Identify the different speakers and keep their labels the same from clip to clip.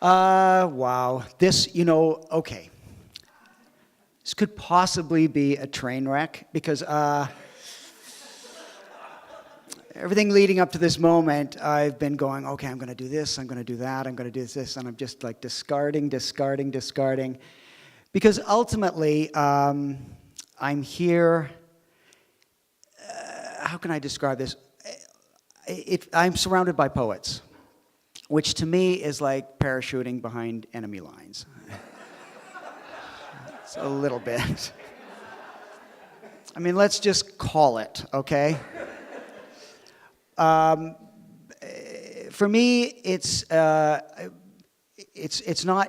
Speaker 1: Wow. Okay. This could possibly be a train wreck because everything leading up to this moment, I've been going, okay, I'm going to do this, I'm going to do that, I'm going to do this, and I'm just like discarding. Because ultimately, I'm here, how can I describe this? I'm surrounded by poets, which to me is like parachuting behind enemy lines. It's a little bit. I mean, let's just call it, okay? For me, it's not.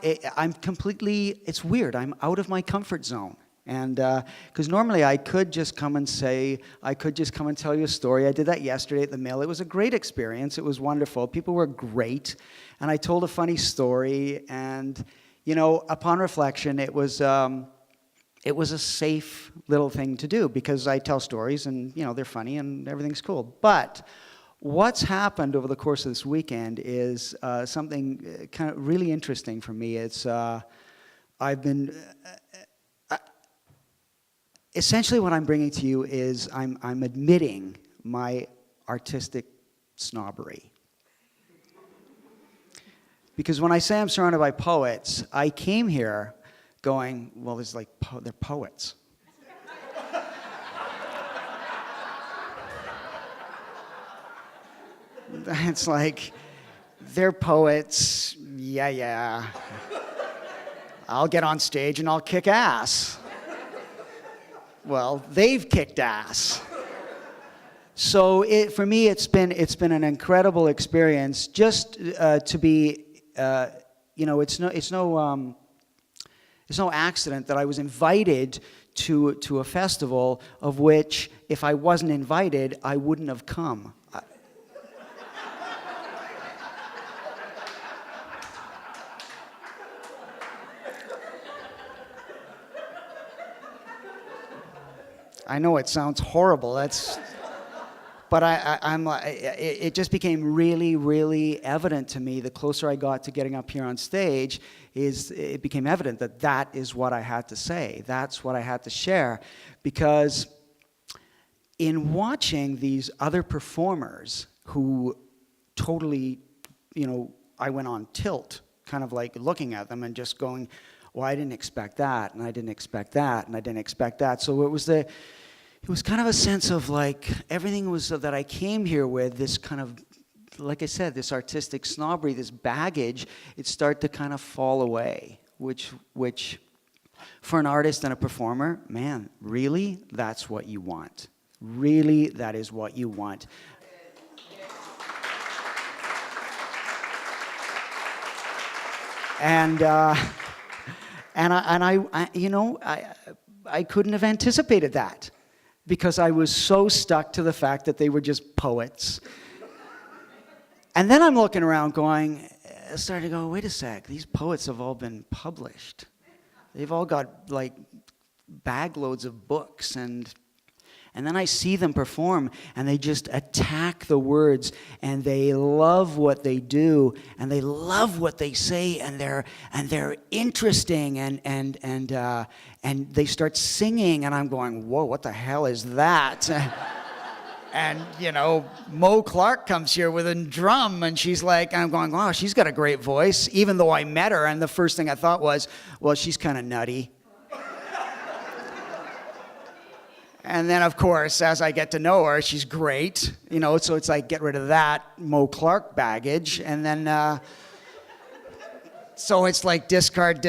Speaker 1: It's weird. I'm out of my comfort zone, and because normally I could just come and tell you a story. I did that yesterday at the mill. It was a great experience. It was wonderful. People were great, and I told a funny story. And upon reflection, it was a safe little thing to do because I tell stories, and they're funny, and everything's cool. But what's happened over the course of this weekend is something kind of really interesting for me. It's I've been essentially what I'm bringing to you is I'm admitting my artistic snobbery. Because when I say I'm surrounded by poets, I came here going, well, there's like they're poets. It's like, they're poets, yeah. I'll get on stage and I'll kick ass. Well, they've kicked ass. So for me, it's been an incredible experience just to be, it's no accident that I was invited to a festival of which, if I wasn't invited, I wouldn't have come. I know it sounds horrible. But it just became really, really evident to me the closer I got to getting up here on stage. It became evident that is what I had to say. That's what I had to share, because in watching these other performers who totally, I went on tilt, kind of like looking at them and just going, well, I didn't expect that, and I didn't expect that, and I didn't expect that. So it was kind of a sense of like everything was that I came here with, this kind of, like I said, this artistic snobbery, this baggage. It started to kind of fall away, which for an artist and a performer, man, really, that's what you want. Really, that is what you want. And I couldn't have anticipated that, because I was so stuck to the fact that they were just poets. And then I'm looking around going, starting to go, wait a sec, these poets have all been published. They've all got like bag loads of books, and then I see them perform, and they just attack the words, and they love what they do, and they love what they say, and they're interesting, and they start singing, and I'm going, whoa, what the hell is that? And Mo Clark comes here with a drum, and she's like, I'm going, wow, she's got a great voice, even though I met her, and the first thing I thought was, well, she's kind of nutty. And then, of course, as I get to know her, she's great, so it's like, get rid of that Mo Clark baggage, and then, so it's like discard,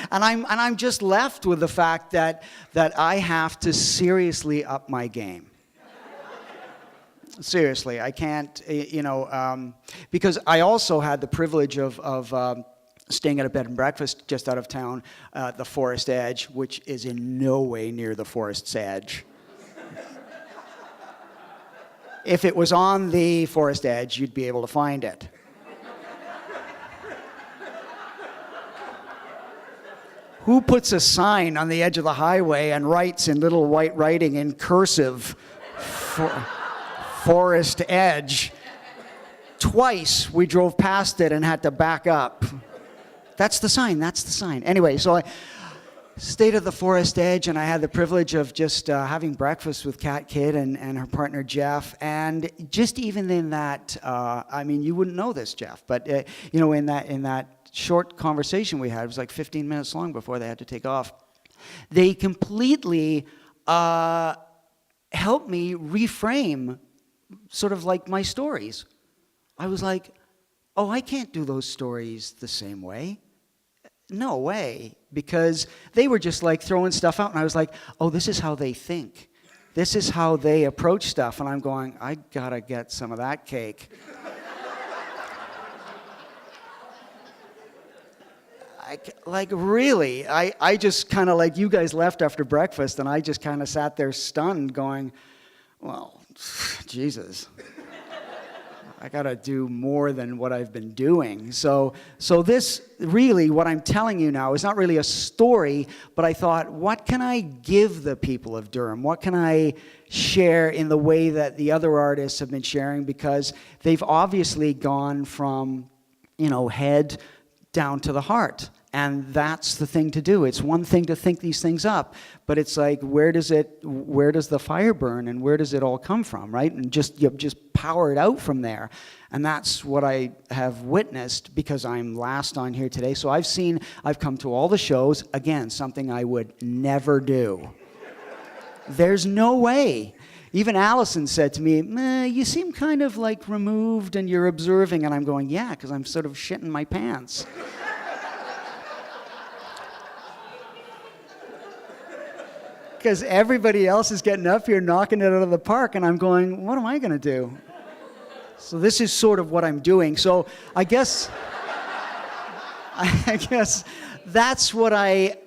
Speaker 1: and I'm just left with the fact that I have to seriously up my game. Seriously, I can't, because I also had the privilege of staying at a bed and breakfast just out of town, the Forest Edge, which is in no way near the Forest's Edge. If it was on the Forest Edge, you'd be able to find it. Who puts a sign on the edge of the highway and writes in little white writing in cursive, Forest Edge? Twice we drove past it and had to back up. That's the sign, that's the sign. Anyway, so I stayed at the Forest Edge, and I had the privilege of just having breakfast with Kat Kidd and her partner Jeff. And just even in that, I mean, you wouldn't know this, Jeff, but you know, in that short conversation we had, it was like 15 minutes long before they had to take off. They completely helped me reframe sort of like my stories. I was like, oh, I can't do those stories the same way. No way. Because they were just like throwing stuff out, and I was like, oh, this is how they think. This is how they approach stuff. And I'm going, I gotta get some of that cake. Like, really, I just kind of, like, you guys left after breakfast, and I just kind of sat there stunned going, well, Jesus. I got to do more than what I've been doing. So this, really, what I'm telling you now is not really a story, but I thought, what can I give the people of Durham? What can I share in the way that the other artists have been sharing? Because they've obviously gone from, you know, head down to the heart. And that's the thing to do. It's one thing to think these things up, but it's like, where does the fire burn, and where does it all come from, right? And just power it out from there. And that's what I have witnessed, because I'm last on here today. So I've come to all the shows. Again, something I would never do. There's no way. Even Allison said to me, you seem kind of like removed and you're observing. And I'm going, yeah, because I'm sort of shitting my pants. Because everybody else is getting up here, knocking it out of the park, and I'm going, what am I going to do? So this is sort of what I'm doing. So I guess that's what I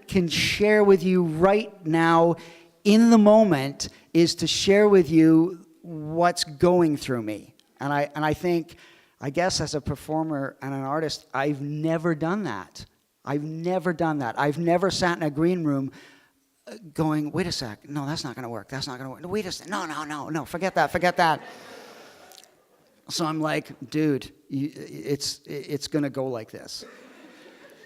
Speaker 1: can share with you right now in the moment, is to share with you what's going through me. And I think, I guess as a performer and an artist, I've never done that. I've never done that. I've never sat in a green room going, wait a sec, no, that's not going to work. That's not going to work. No, wait a sec, no, forget that. So I'm like, dude, it's going to go like this.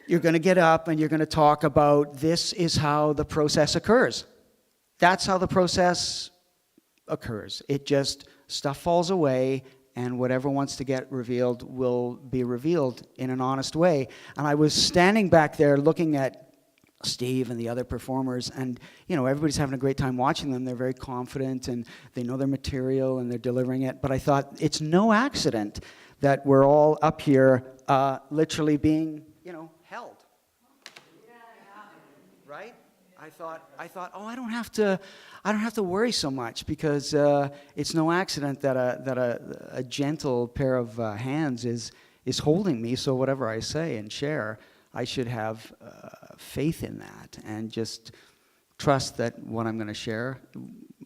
Speaker 1: You're going to get up and you're going to talk about, this is how the process occurs. That's how the process occurs. It just, stuff falls away, and whatever wants to get revealed will be revealed in an honest way. And I was standing back there looking at Steve and the other performers, and you know, everybody's having a great time watching them. They're very confident, and they know their material, and they're delivering it. But I thought, it's no accident that we're all up here literally being, you know, held. Right? I thought, oh, I don't have to worry so much, because it's no accident that a gentle pair of hands is holding me. So whatever I say and share, I should have faith in that, and just trust that what I'm going to share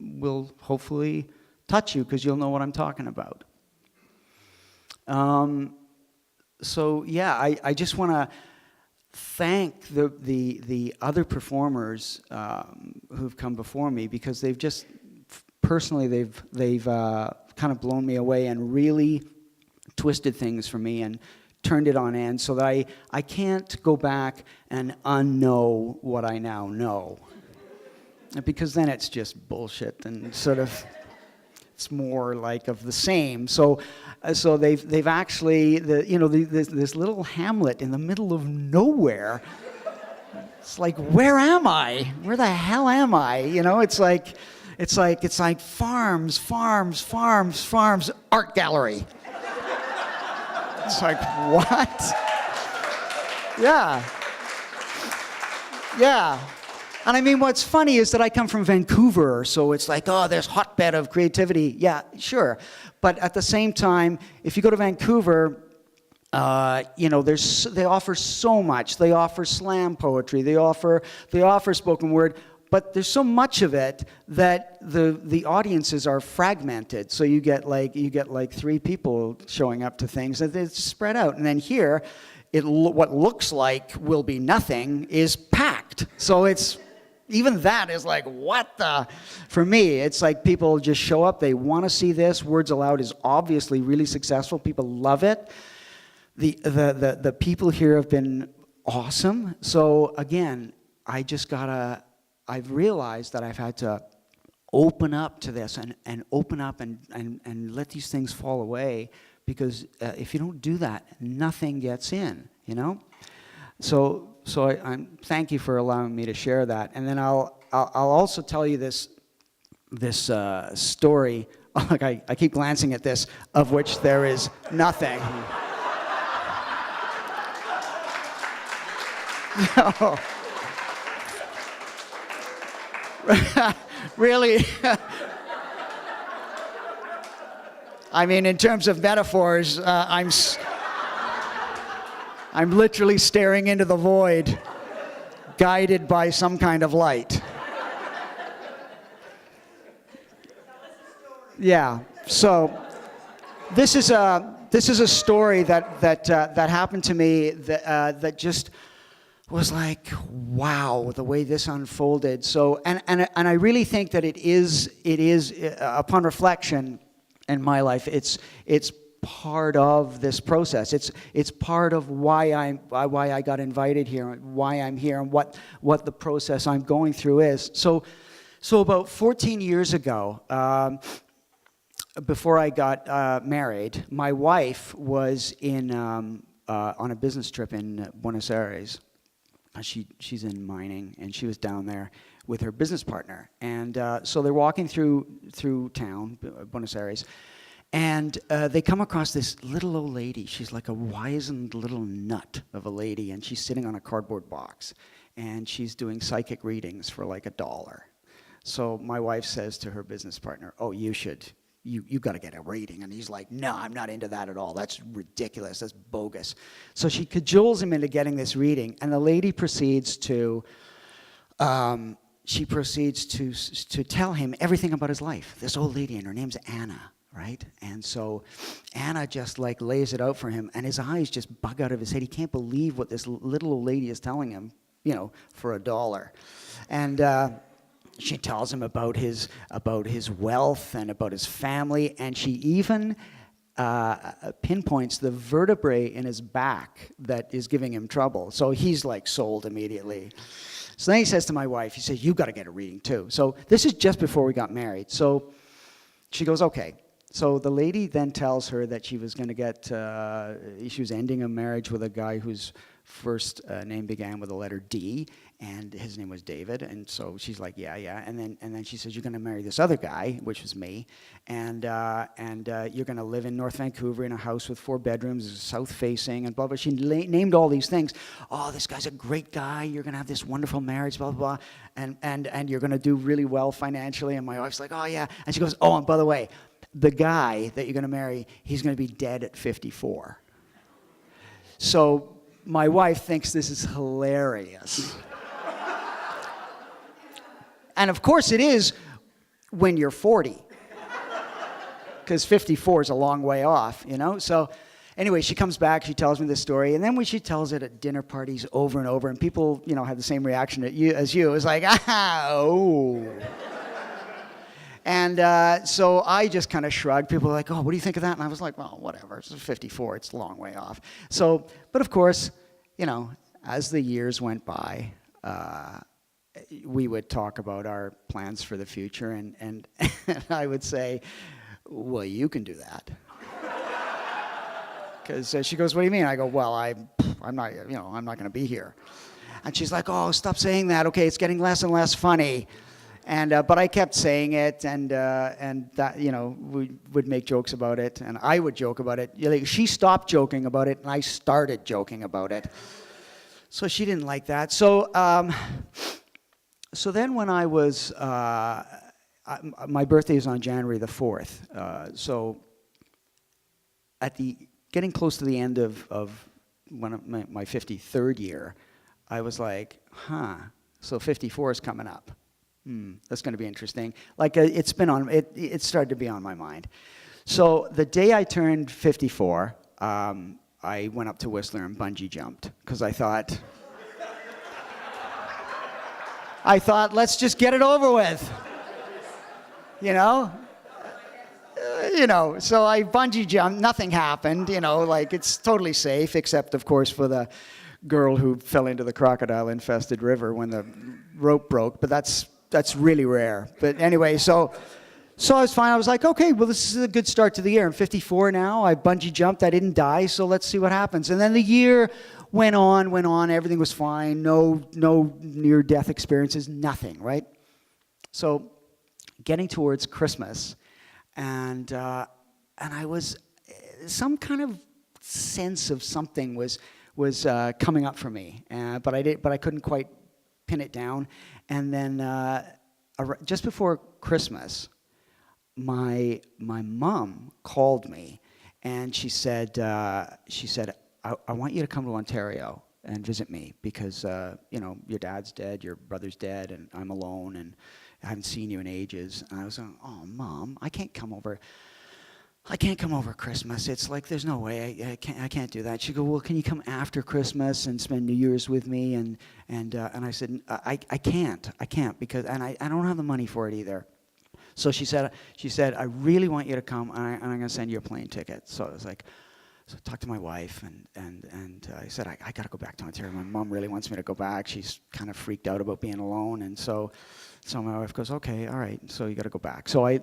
Speaker 1: will hopefully touch you, because you'll know what I'm talking about. So yeah, I just want to thank the other performers who've come before me, because they've just personally they've kind of blown me away and really twisted things for me and turned it on end, so that I can't go back and unknow what I now know, because then it's just bullshit and sort of, it's more like of the same. So they've actually, this little hamlet in the middle of nowhere. It's like, where am I? Where the hell am I? You know, it's like farms, art gallery. It's like, what? Yeah. And I mean, what's funny is that I come from Vancouver, so it's like, oh, there's hotbed of creativity. Yeah, sure. But at the same time, if you go to Vancouver, they offer so much. They offer slam poetry. They offer spoken word. But there's so much of it that the audiences are fragmented. So you get like 3 people showing up to things, and it's spread out. And then here, what looks like will be nothing is packed. So it's even that is like, what the? For me, it's like people just show up. They want to see this. Words Aloud is obviously really successful. People love it. The people here have been awesome. So again, I've realized that I've had to open up to this and open up and let these things fall away, because if you don't do that, nothing gets in, you know? So I'm thank you for allowing me to share that. And then I'll also tell you this story. Like I keep glancing at this, of which there is nothing. No. Really? I mean, in terms of metaphors, I'm literally staring into the void, guided by some kind of light. Yeah. So this is a story that happened to me that just was like, wow, the way this unfolded. So and I really think that it is upon reflection in my life, it's part of this process. It's part of why I got invited here, why I'm here, and what the process I'm going through is. So about 14 years ago, before I got married, my wife was on a business trip in Buenos Aires. She's in mining, and she was down there with her business partner. And so they're walking through town, Buenos Aires, and they come across this little old lady. She's like a wizened little nut of a lady, and she's sitting on a cardboard box, and she's doing psychic readings for like $1. So my wife says to her business partner, "Oh, you got to get a reading." And he's like, "No, I'm not into that at all. That's ridiculous. That's bogus." So she cajoles him into getting this reading, and the lady proceeds to tell him everything about his life. This old lady, and her name's Anna, right? And so Anna just like lays it out for him, and his eyes just bug out of his head. He can't believe what this little old lady is telling him, for $1. And she tells him about his wealth and about his family, and she even pinpoints the vertebrae in his back that is giving him trouble. So he's like sold immediately. So then he says to my wife, he says, "You've got to get a reading too." So this is just before we got married. So she goes, "Okay." So the lady then tells her that she was going to she was ending a marriage with a guy whose first name began with the letter D, and his name was David. And so she's like, yeah. And then she says, "You're going to marry this other guy," which was me, and you're going to live in North Vancouver in a house with 4 bedrooms, south facing, and blah blah. She named all these things. "Oh, this guy's a great guy. You're going to have this wonderful marriage, blah blah blah, and you're going to do really well financially." And my wife's like, "Oh yeah," and she goes, "Oh, and by the way, the guy that you're going to marry, he's going to be dead at 54. So my wife thinks this is hilarious. And of course it is when you're 40. Because 54 is a long way off, So anyway, she comes back, she tells me this story, and then when she tells it at dinner parties over and over, and people, have the same reaction as you, it's like, oh. And so I just kind of shrugged. People were like, "Oh, what do you think of that?" And I was like, "Well, whatever. It's 54. It's a long way off." So, but of course, as the years went by, we would talk about our plans for the future, and I would say, "Well, you can do that." Because she goes, "What do you mean?" I go, "Well, I'm not, I'm not going to be here." And she's like, "Oh, stop saying that. Okay, it's getting less and less funny." And but I kept saying it, and that we would make jokes about it, and I would joke about it. She stopped joking about it, and I started joking about it. So she didn't like that. So so then when I was my birthday is on January the 4th. So at getting close to the end of my 53rd year, I was like, so 54 is coming up. That's going to be interesting. Like it started to be on my mind. So the day I turned 54, I went up to Whistler and bungee jumped because I thought, I thought, let's just get it over with. You know? So I bungee jumped. Nothing happened, like it's totally safe, except, of course, for the girl who fell into the crocodile-infested river when the rope broke. But that's really rare. But anyway, so I was fine. I was like, okay, well, this is a good start to the year. I'm 54 now. I bungee jumped. I didn't die, so let's see what happens. And then the year went on. Everything was fine. No near-death experiences, nothing, right? So getting towards Christmas, and I was, some kind of sense of something was coming up for me, but I couldn't quite pin it down. And then just before Christmas, my mom called me, and she said, I want you to come to Ontario and visit me because your dad's dead, your brother's dead, and I'm alone, and I haven't seen you in ages. And I was like, oh, Mom, I can't come over Christmas. It's like, there's no way, I can't do that. She'd go, well, can you come after Christmas and spend New Year's with me? And I said, I can't because, and I don't have the money for it either. So she said, I really want you to come, and I'm going to send you a plane ticket. So I was like, so I talked to my wife, and I said, I got to go back to Ontario. My mom really wants me to go back. She's kind of freaked out about being alone, and so my wife goes, okay, all right, so you got to go back. So I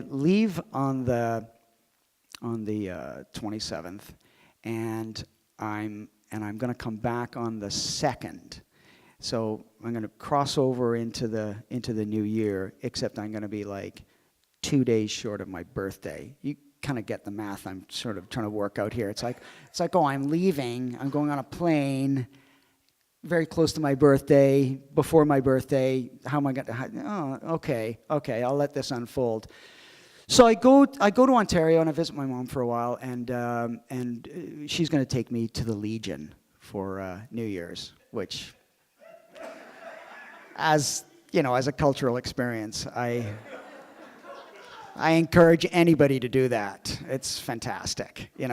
Speaker 1: leave on the 27th, and I'm going to come back on the 2nd. So I'm going to cross over into the new year, except I'm going to be like 2 days short of my birthday. You kind of get the math I'm sort of trying to work out here. It's like, oh, I'm leaving. I'm going on a plane very close to my birthday, before my birthday. How am I going to? Oh, okay, I'll let this unfold. So I go to Ontario and I visit my mom for a while, and she's going to take me to the Legion for New Year's, which, as a cultural experience, I encourage anybody to do that. It's fantastic, me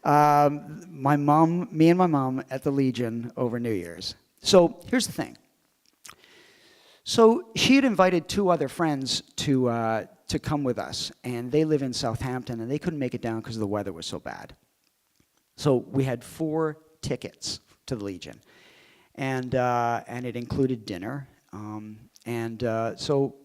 Speaker 1: and my mom at the Legion over New Year's. So here's the thing. So she had invited 2 other friends to come with us, and they live in Southampton, and they couldn't make it down because the weather was so bad. So we had 4 tickets to the Legion, and it included dinner, so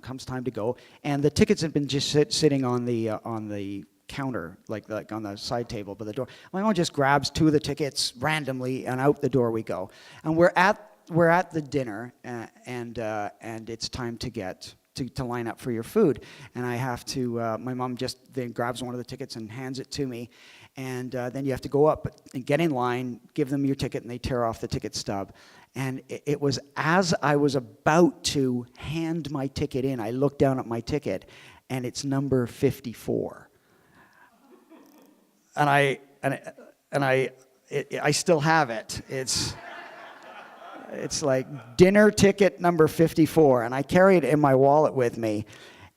Speaker 1: comes time to go, and the tickets had been just sitting on the counter, like on the side table by the door. My mom just grabs 2 of the tickets randomly, and out the door we go. And we're at the dinner, and it's time to get to line up for your food. And I have to. My mom just then grabs one of the tickets and hands it to me, and then you have to go up and get in line, give them your ticket, and they tear off the ticket stub. And it was as I was about to hand my ticket in, I looked down at my ticket, and it's number 54. And I still have it. It's like dinner ticket number 54, and I carry it in my wallet with me.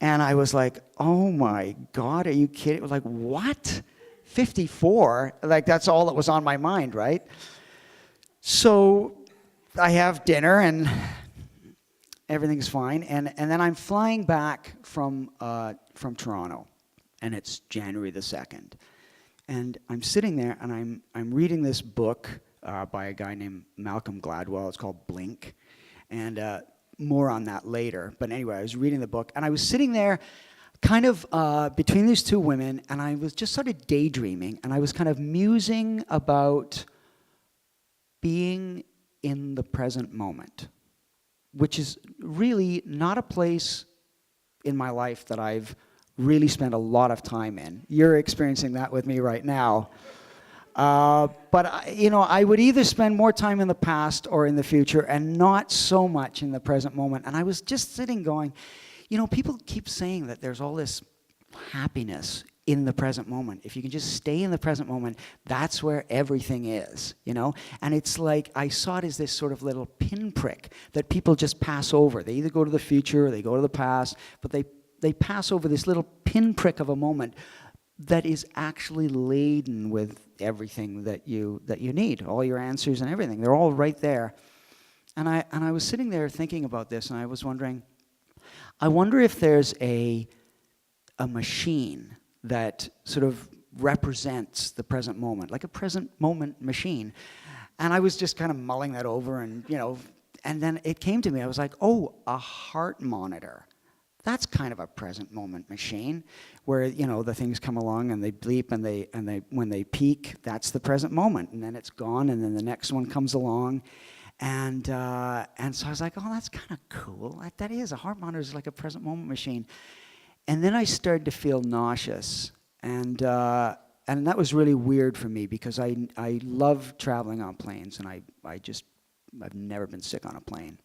Speaker 1: And I was like, oh my God, are you kidding? I was like, what? 54? Like, that's all that was on my mind, right? So I have dinner, and everything's fine. And then I'm flying back from Toronto, and it's January the 2nd. And I'm sitting there, and I'm reading this book by a guy named Malcolm Gladwell. It's called Blink, and more on that later. But anyway, I was reading the book, and I was sitting there kind of between these 2 women, and I was just sort of daydreaming, and I was kind of musing about being in the present moment, which is really not a place in my life that I've really spent a lot of time in. You're experiencing that with me right now. But I would either spend more time in the past or in the future, and not so much in the present moment. And I was just sitting going, people keep saying that there's all this happiness in the present moment. If you can just stay in the present moment, that's where everything is, And it's like, I saw it as this sort of little pinprick that people just pass over. They either go to the future or they go to the past, but they pass over this little pinprick of a moment that is actually laden with everything that you need, all your answers and everything. They're all right there. I was sitting there thinking about this, and I was wondering, I wonder if there's a machine that sort of represents the present moment, like a present moment machine. And I was just kind of mulling that over, and and then it came to me. I was like, oh, a heart monitor. That's kind of a present moment machine, where the things come along and they bleep, and they when they peak, that's the present moment, and then it's gone, and then the next one comes along, and so I was like, oh, that's kind of cool. That is, a heart monitor is like a present moment machine. And then I started to feel nauseous, and that was really weird for me, because I love traveling on planes, and I've never been sick on a plane.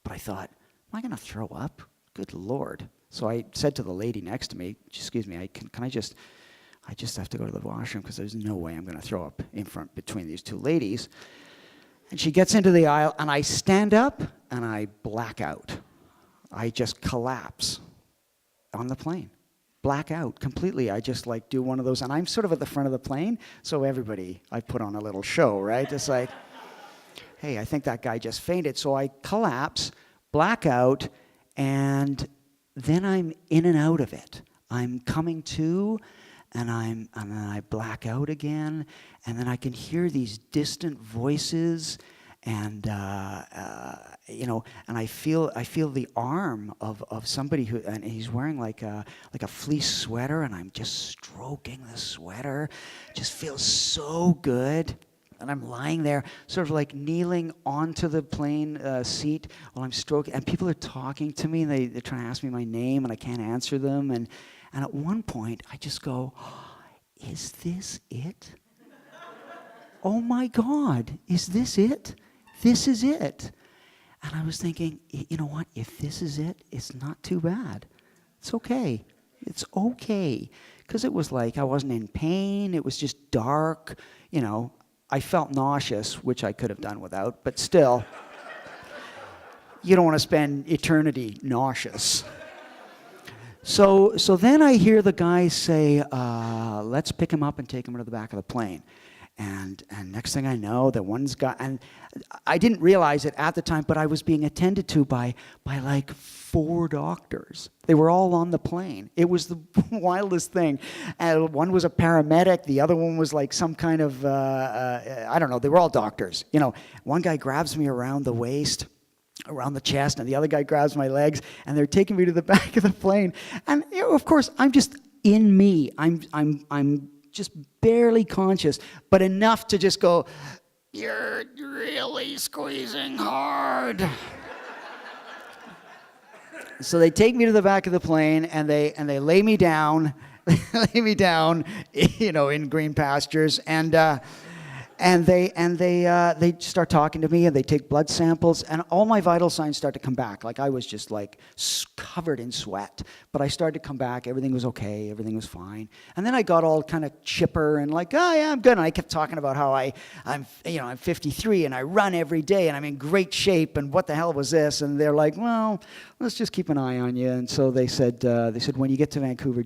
Speaker 1: But I thought, am I going to throw up? Good Lord. So I said to the lady next to me, excuse me, I just have to go to the washroom, because there's no way I'm going to throw up in front between these two ladies. And she gets into the aisle, and I stand up, and I black out. I just collapse on the plane. Black out completely. I just do one of those, and I'm sort of at the front of the plane, so I put on a little show, right? It's like, hey, I think that guy just fainted. So I collapse, black out, and then I'm in and out of it. I'm coming to, and then I black out again, and then I can hear these distant voices, and and I feel the arm of somebody and he's wearing like a fleece sweater, and I'm just stroking the sweater. Just feels so good. And I'm lying there, sort of like kneeling onto the plane seat while I'm stroking. And people are talking to me, and they're trying to ask me my name, and I can't answer them. And at one point, I just go, is this it? Oh my God, is this it? This is it. And I was thinking, you know what? If this is it, it's not too bad. It's okay. It's okay. Because it was like I wasn't in pain. It was just dark. I felt nauseous, which I could have done without, but still, you don't want to spend eternity nauseous. So then I hear the guy say, let's pick him up and take him to the back of the plane. And next thing I know, the one's got, and I didn't realize it at the time, but I was being attended to by like 4 doctors. They were all on the plane. It was the wildest thing. And one was a paramedic. The other one was like some kind of, I don't know, they were all doctors. One guy grabs me around the waist, around the chest, and the other guy grabs my legs, and they're taking me to the back of the plane. And of course, I'm just in me. I'm just barely conscious, but enough to just go, you're really squeezing hard. So they take me to the back of the plane, and they lay me down, in green pastures, and they start talking to me, and they take blood samples, and all my vital signs start to come back. Like I was just covered in sweat, but I started to come back. Everything was okay. Everything was fine. And then I got all kind of chipper and like, oh yeah, I'm good. And I kept talking about how I'm 53 and I run every day and I'm in great shape and what the hell was this? And they're like, well, let's just keep an eye on you. And so they said when you get to Vancouver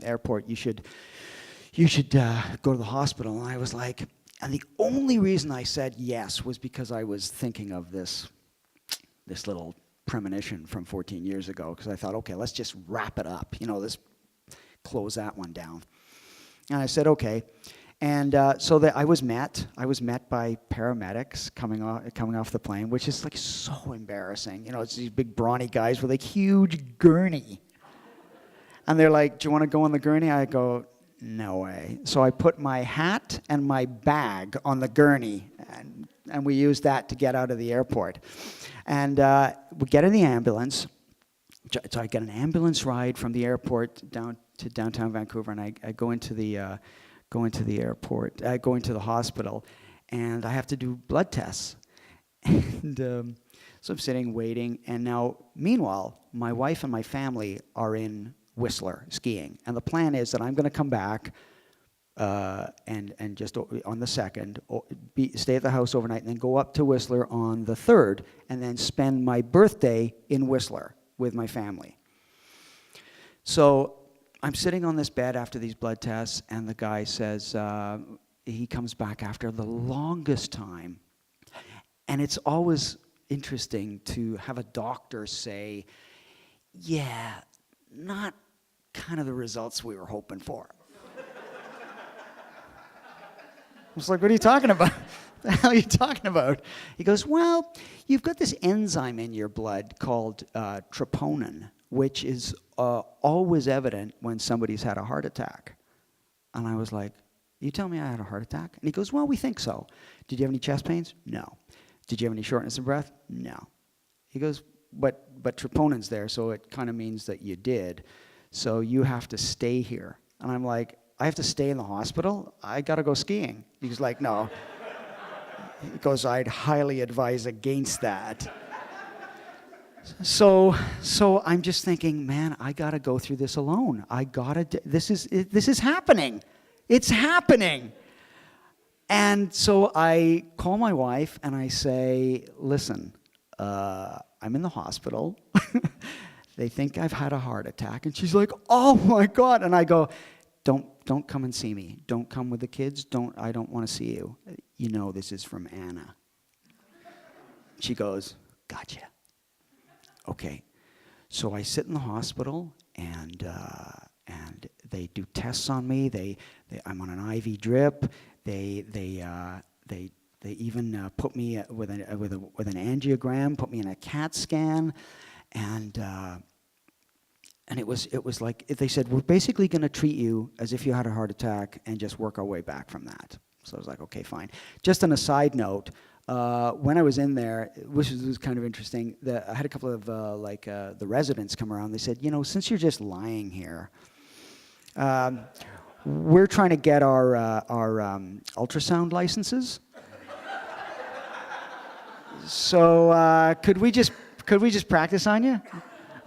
Speaker 1: airport, you should go to the hospital. And I was like. And the only reason I said yes was because I was thinking of this little premonition from 14 years ago, because I thought, okay, let's just wrap it up. Let's close that one down. And I said, okay. And so that I was met by paramedics coming off the plane, which is like so embarrassing. It's these big brawny guys with a huge gurney. And they're like, do you want to go on the gurney? I go, no way. So I put my hat and my bag on the gurney, and we used that to get out of the airport. And we get in the ambulance. So I get an ambulance ride from the airport down to downtown Vancouver, and I go into the airport. I go into the hospital, and I have to do blood tests. And so I'm sitting waiting, and now, meanwhile, my wife and my family are in Whistler skiing, and the plan is that I'm going to come back and just on the 2nd, stay at the house overnight, and then go up to Whistler on the 3rd, and then spend my birthday in Whistler with my family. So I'm sitting on this bed after these blood tests, and the guy says, he comes back after the longest time, and it's always interesting to have a doctor say, yeah, not kind of the results we were hoping for. I was like, what are you talking about? What the hell are you talking about? He goes, well, you've got this enzyme in your blood called troponin, which is always evident when somebody's had a heart attack. And I was like, you tell me I had a heart attack? And he goes, well, we think so. Did you have any chest pains? No. Did you have any shortness of breath? No. He goes, but troponin's there, so it kind of means that you did. So you have to stay here. And I'm like, I have to stay in the hospital? I got to go skiing. He's like, no. He goes, I'd highly advise against that. So I'm just thinking, man, I got to go through this alone. This is happening. It's happening. And so I call my wife and I say, listen, I'm in the hospital. They think I've had a heart attack. And she's like, oh my God. And I go, don't come and see me. Don't come with the kids. I don't want to see you. You know this is from Anna. She goes, gotcha. Okay. So I sit in the hospital and they do tests on me. I'm on an IV drip. They even put me with an angiogram, put me in a CAT scan, and it was like they said, we're basically going to treat you as if you had a heart attack and just work our way back from that. So I was like, okay, fine. Just on a side note, when I was in there, which was kind of interesting, I had a couple of the residents come around. They said, since you're just lying here, we're trying to get our ultrasound licenses. So could we just practice on you?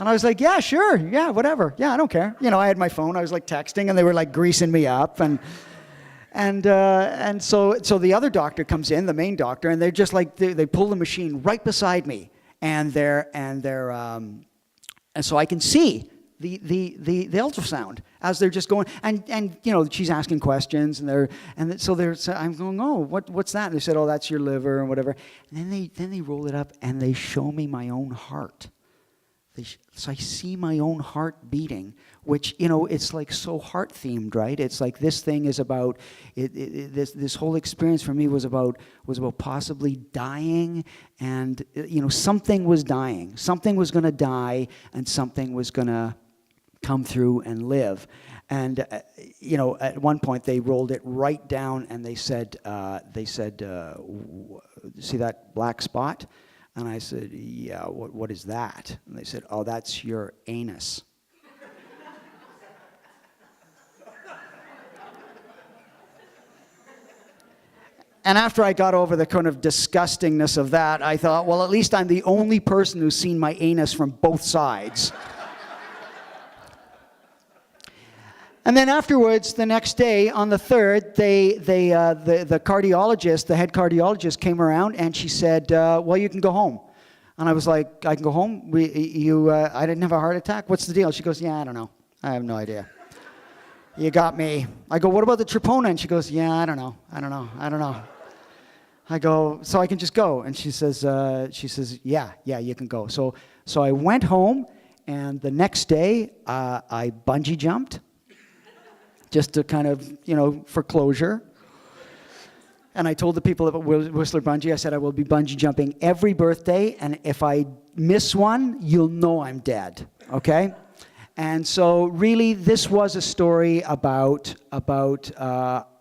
Speaker 1: And I was like, yeah, sure, yeah, whatever, yeah, I don't care. I had my phone. I was like texting, and they were like greasing me up, and so the other doctor comes in, the main doctor, and they're just like they pull the machine right beside me, and so I can see the ultrasound as they're just going, and she's asking questions, so I'm going, oh, what's that? And they said, oh, that's your liver and whatever. And then they roll it up and they show me my own heart. So I see my own heart beating, which it's like so heart themed, right? It's like this thing is about this whole experience for me was about possibly dying, and something was dying, something was going to die, and something was going to come through and live. And at one point they rolled it right down and they said, see that black spot? And I said, yeah, what is that? And they said, oh, that's your anus. And after I got over the kind of disgustingness of that, I thought, well, at least I'm the only person who's seen my anus from both sides. And then afterwards, the next day, on the 3rd, the cardiologist, the head cardiologist came around, and she said, well, you can go home. And I was like, I can go home? I didn't have a heart attack? What's the deal? She goes, yeah, I don't know. I have no idea. You got me. I go, what about the troponin? She goes, yeah, I don't know. I go, so I can just go? And she says, yeah, you can go. So I went home, and the next day, I bungee jumped. Just to kind of, for closure. And I told the people at Whistler Bungee, I said, I will be bungee jumping every birthday, and if I miss one, you'll know I'm dead, okay? And so really, this was a story about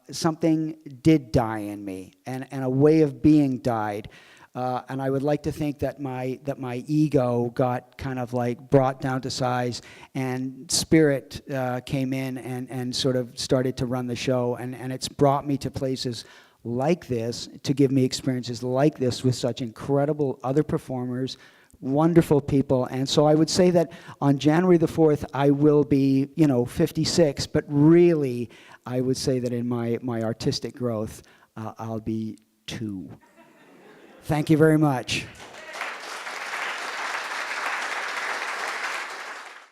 Speaker 1: something did die in me, and a way of being died. And I would like to think that my ego got kind of like brought down to size, and spirit came in and sort of started to run the show, and it's brought me to places like this, to give me experiences like this with such incredible other performers, wonderful people. And so I would say that on January the 4th, I will be, 56, but really, I would say that in my artistic growth, I'll be 2. Thank you very much.